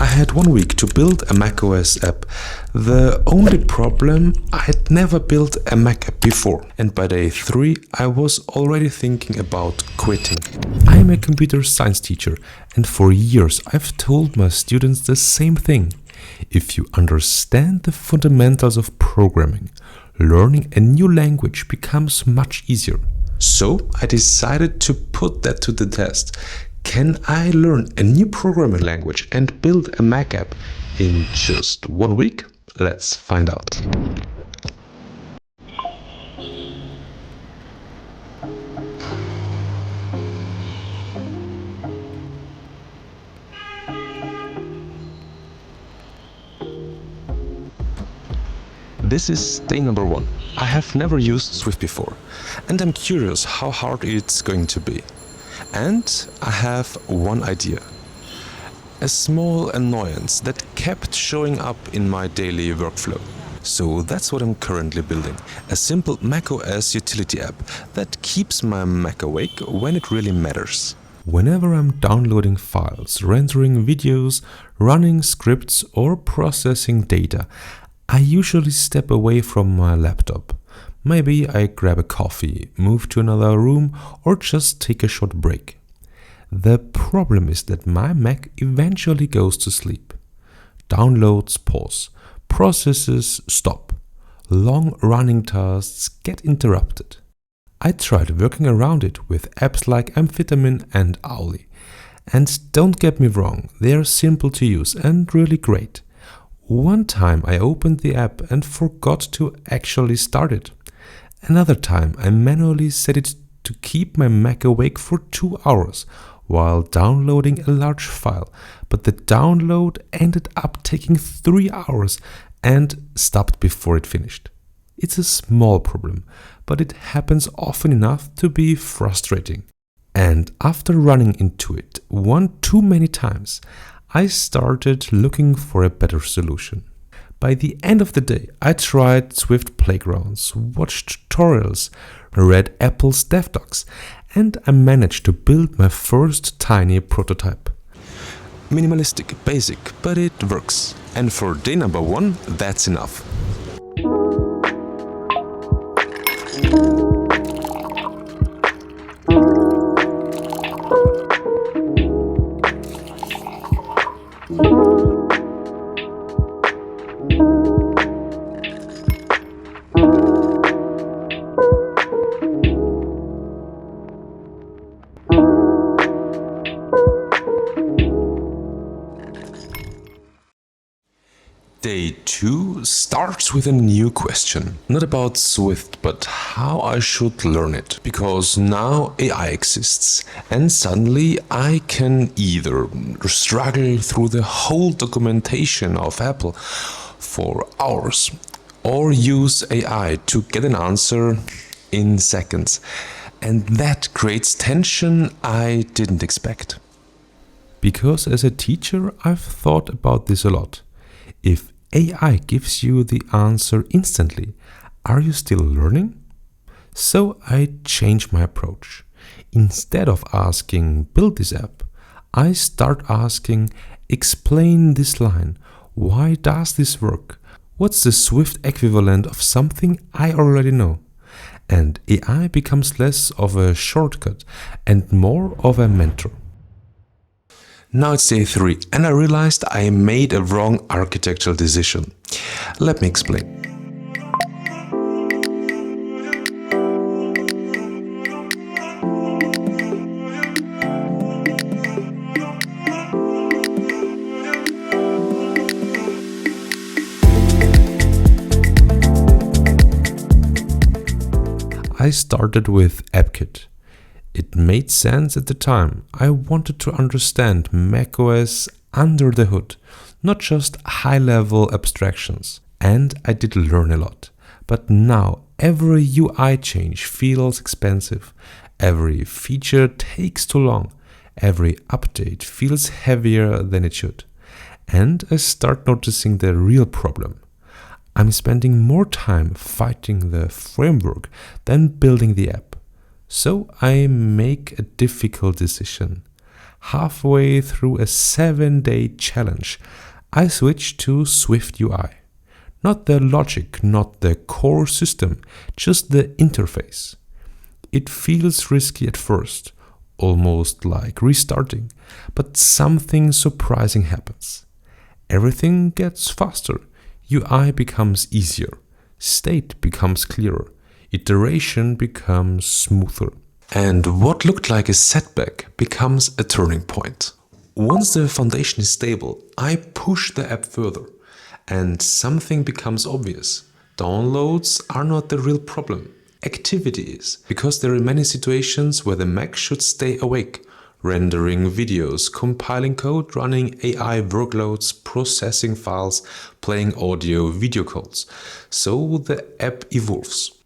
I had 1 week to build a macOS app. The only problem, I had never built a Mac app before, and by day 3 I was already thinking about quitting. I'm a computer science teacher, and for years I've told my students the same thing. If you understand the fundamentals of programming, learning a new language becomes much easier. So I decided to put that to the test. Can I learn a new programming language and build a Mac app in just 1 week? Let's find out. This is day number 1. I have never used Swift before, and I'm curious how hard it's going to be. And I have one idea. A small annoyance that kept showing up in my daily workflow. So that's what I'm currently building. A simple macOS utility app that keeps my Mac awake when it really matters. Whenever I'm downloading files, rendering videos, running scripts or processing data, I usually step away from my laptop. Maybe I grab a coffee, move to another room, or just take a short break. The problem is that my Mac eventually goes to sleep. Downloads pause, processes stop, long-running tasks get interrupted. I tried working around it with apps like Refinement and Owly. And don't get me wrong, they are simple to use and really great. One time I opened the app and forgot to actually start it. Another time I manually set it to keep my Mac awake for 2 hours while downloading a large file, but the download ended up taking 3 hours and stopped before it finished. It's a small problem, but it happens often enough to be frustrating. And after running into it one too many times, I started looking for a better solution. By the end of the day, I tried Swift playgrounds, watched tutorials, read Apple's dev docs, and I managed to build my first tiny prototype. Minimalistic, basic, but it works. And for day number 1, that's enough. Day 2 starts with a new question. Not about Swift, but how I should learn it. Because now AI exists, and suddenly I can either struggle through the whole documentation of Apple for hours, or use AI to get an answer in seconds. And that creates tension I didn't expect. Because as a teacher, I've thought about this a lot. If AI gives you the answer instantly, are you still learning? So I changed my approach. Instead of asking, build this app, I start asking, explain this line. Why does this work? What's the Swift equivalent of something I already know? And AI becomes less of a shortcut and more of a mentor. Now it's day 3 and I realized I made a wrong architectural decision. Let me explain. I started with AppKit. It made sense at the time. I wanted to understand macOS under the hood, not just high-level abstractions. And I did learn a lot. But now every UI change feels expensive. Every feature takes too long. Every update feels heavier than it should. And I start noticing the real problem. I'm spending more time fighting the framework than building the app. So I make a difficult decision. Halfway through a 7-day challenge, I switched to SwiftUI. Not the logic, not the core system, just the interface. It feels risky at first, almost like restarting, but something surprising happens. Everything gets faster, UI becomes easier, state becomes clearer, iteration becomes smoother. And what looked like a setback becomes a turning point. Once the foundation is stable, I push the app further, and something becomes obvious. Downloads are not the real problem. Activity is, because there are many situations where the Mac should stay awake, rendering videos, compiling code, running AI workloads, processing files, playing audio, video calls. So the app evolves.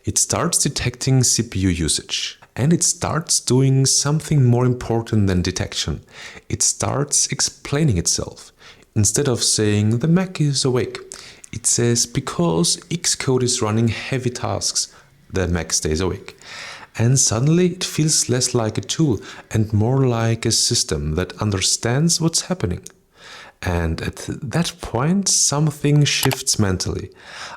It starts detecting CPU usage, and it starts doing something more important than detection. It starts explaining itself. Instead of saying the Mac is awake, it says because XCode is running heavy tasks, the Mac stays awake. And suddenly it feels less like a tool and more like a system that understands what's happening. And at that point, something shifts mentally.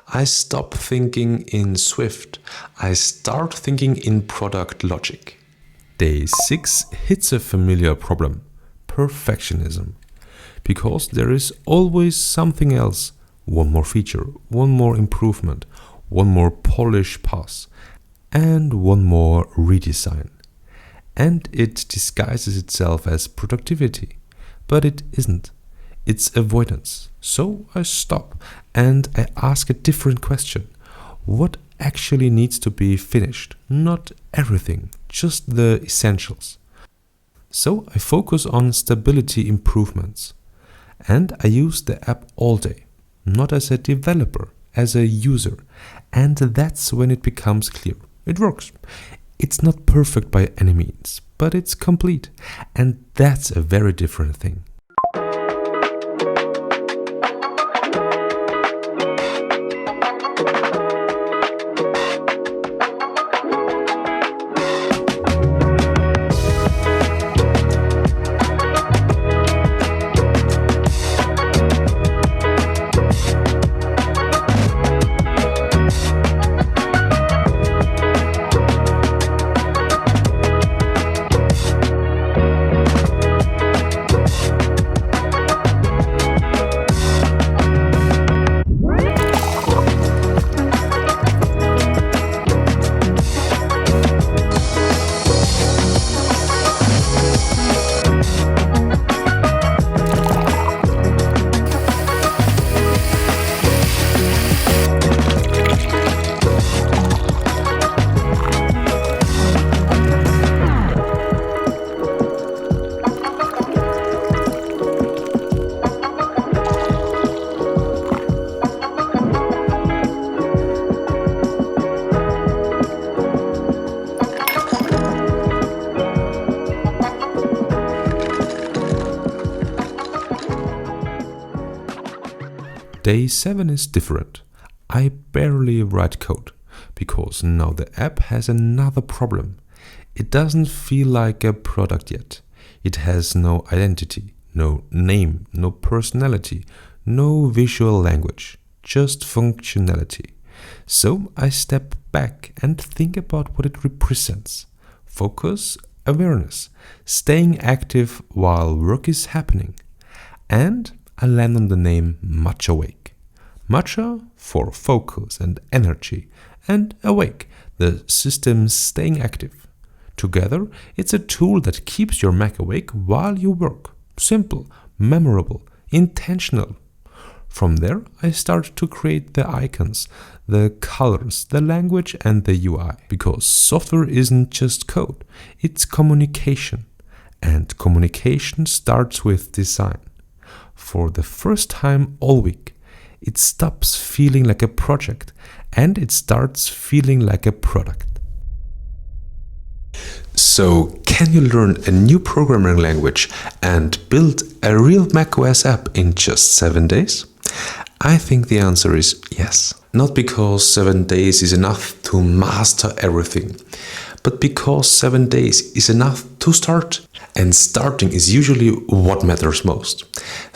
I stop thinking in Swift. I start thinking in product logic. Day 6 hits a familiar problem: perfectionism. Because there is always something else, one more feature, one more improvement, one more polish pass, and one more redesign. And it disguises itself as productivity, but it isn't. It's avoidance. So I stop and I ask a different question. What actually needs to be finished? Not everything, just the essentials. So I focus on stability improvements. And I use the app all day, not as a developer, as a user. And that's when it becomes clear. It works. It's not perfect by any means, but it's complete. And that's a very different thing. Day 7 is different. I barely write code, because now the app has another problem. It doesn't feel like a product yet. It has no identity, no name, no personality, no visual language, just functionality. So I step back and think about what it represents. Focus, awareness, staying active while work is happening. And I land on the name MatchAwake. Matcha for focus and energy, and awake, the system staying active. Together, it's a tool that keeps your Mac awake while you work. Simple, memorable, intentional. From there, I start to create the icons, the colors, the language, and the UI. Because software isn't just code, it's communication. And communication starts with design. For the first time all week, it stops feeling like a project and it starts feeling like a product. So, can you learn a new programming language and build a real macOS app in just 7 days? I think the answer is yes. Not because 7 days is enough to master everything, but because 7 days is enough to start. And starting is usually what matters most.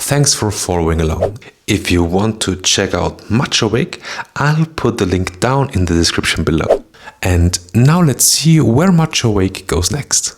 Thanks for following along. If you want to check out MatchAwake, I'll put the link down in the description below. And now let's see where MatchAwake goes next.